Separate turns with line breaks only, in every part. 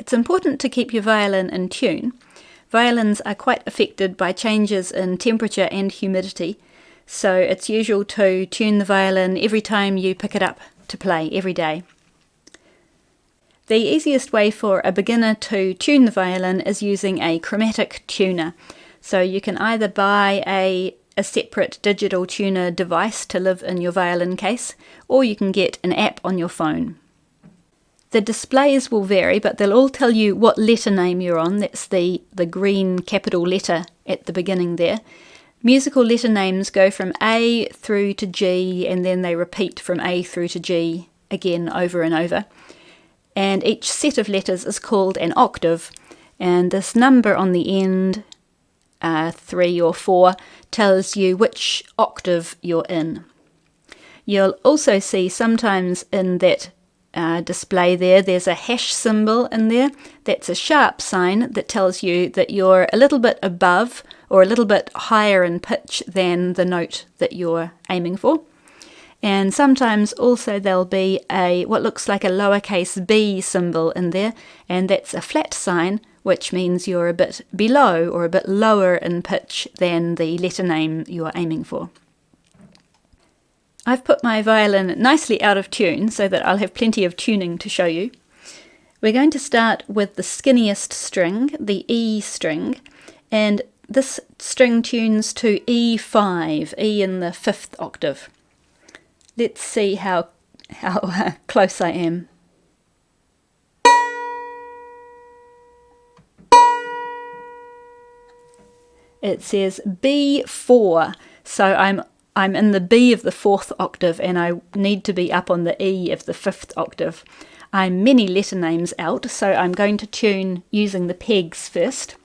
It's important to keep your violin in tune. Violins are quite affected by changes in temperature and humidity, so it's usual to tune the violin every time you pick it up to play, every day. The easiest way for a beginner to tune the violin is using a chromatic tuner. So you can either buy a separate digital tuner device to live in your violin case, or you can get an app on your phone. The displays will vary, but they'll all tell you what letter name you're on. That's the green capital letter at the beginning there. Musical letter names go from A through to G, and then they repeat from A through to G again over and over. And each set of letters is called an octave, and this number on the end, 3 or 4, tells you which octave you're in. You'll also see sometimes in that display there's a hash symbol in there. That's a sharp sign that tells you that you're a little bit above or a little bit higher in pitch than the note that you're aiming for. And sometimes also there'll be what looks like a lowercase b symbol in there, and that's a flat sign, which means you're a bit below or a bit lower in pitch than the letter name you're aiming for. I've put my violin nicely out of tune so that I'll have plenty of tuning to show you. We're going to start with the skinniest string, the E string, and this string tunes to E5, E in the 5th octave. Let's see how close I am. It says B4, so I'm in the B of the 4th octave, and I need to be up on the E of the 5th octave. I'm many letter names out, so I'm going to tune using the pegs first.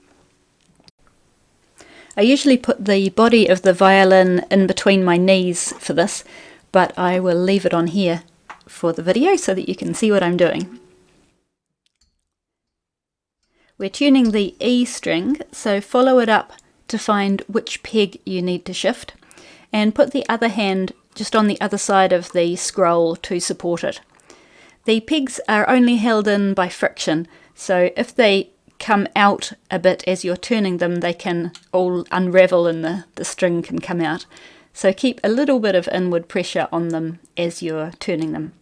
I usually put the body of the violin in between my knees for this, but I will leave it on here for the video so that you can see what I'm doing. We're tuning the E string, so follow it up to find which peg you need to shift, and put the other hand just on the other side of the scroll to support it. The pegs are only held in by friction, so if they come out a bit as you're turning them, they can all unravel and the string can come out. So keep a little bit of inward pressure on them as you're turning them.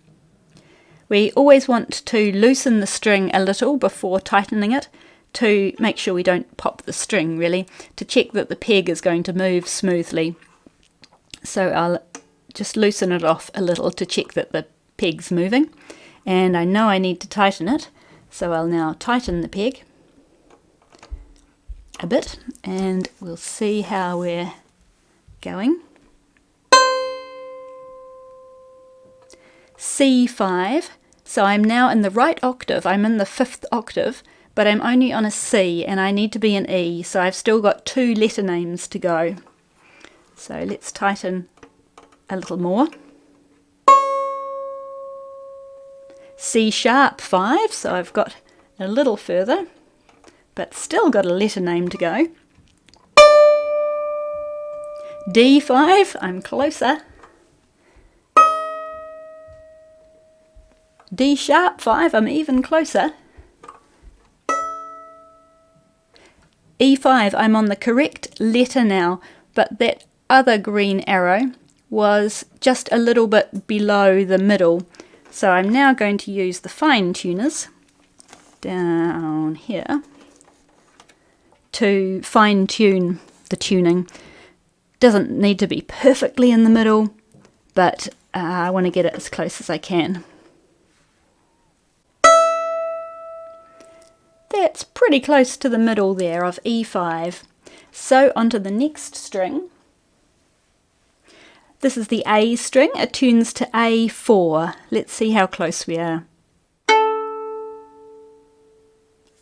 We always want to loosen the string a little before tightening it, to make sure we don't pop the string, really, to check that the peg is going to move smoothly. So I'll just loosen it off a little to check that the peg's moving, and I know I need to tighten it, so I'll now tighten the peg a bit, and we'll see how we're going. C5, so I'm now in the right octave. I'm in the 5th octave, but I'm only on a C, and I need to be an E, so I've still got 2 letter names to go. So let's tighten a little more. C sharp 5, so I've got a little further, but still got a letter name to go. D5, I'm closer. D sharp 5, I'm even closer. E5, I'm on the correct letter now, but that other green arrow was just a little bit below the middle. So I'm now going to use the fine tuners down here to fine tune the tuning. Doesn't need to be perfectly in the middle, but I want to get it as close as I can. That's pretty close to the middle there of E5. So onto the next string. This is the A string. It tunes to A4. Let's see how close we are.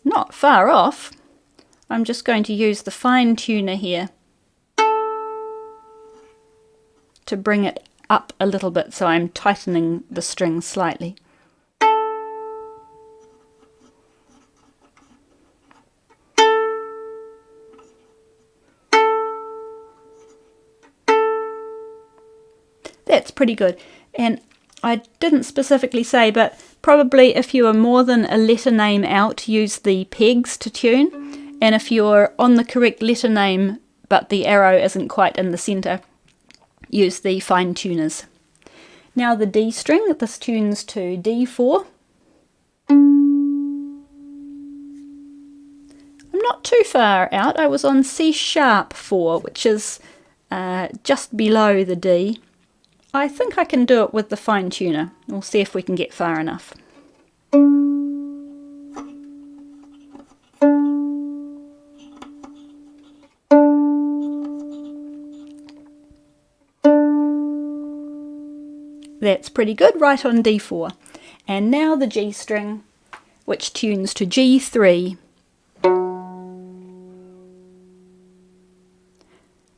Not far off. I'm just going to use the fine tuner here to bring it up a little bit, so I'm tightening the string slightly. That's pretty good. And I didn't specifically say, but Probably if you are more than a letter name out, use the pegs to tune, and if you're on the correct letter name but the arrow isn't quite in the centre, use the fine tuners. Now the D string, this tunes to D4. I'm not too far out, I was on C sharp 4, which is just below the D. I think I can do it with the fine tuner. We'll see if we can get far enough. That's pretty good, right on D4. And now the G string, which tunes to G3.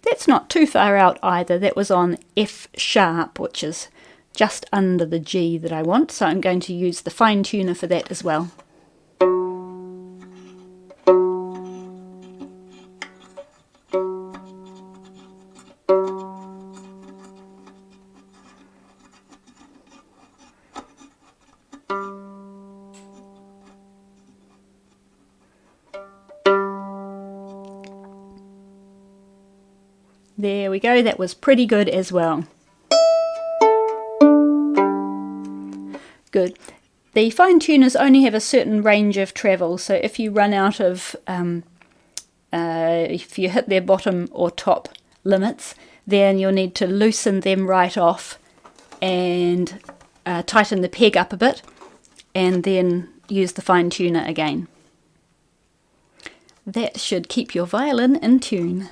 That's not too far out either. That was on F sharp, which is just under the G that I want, so I'm going to use the fine tuner for that as well. There we go, that was pretty good as well. Good. The fine tuners only have a certain range of travel, so if you run out of, if you hit their bottom or top limits, then you'll need to loosen them right off and tighten the peg up a bit, and then use the fine tuner again. That should keep your violin in tune.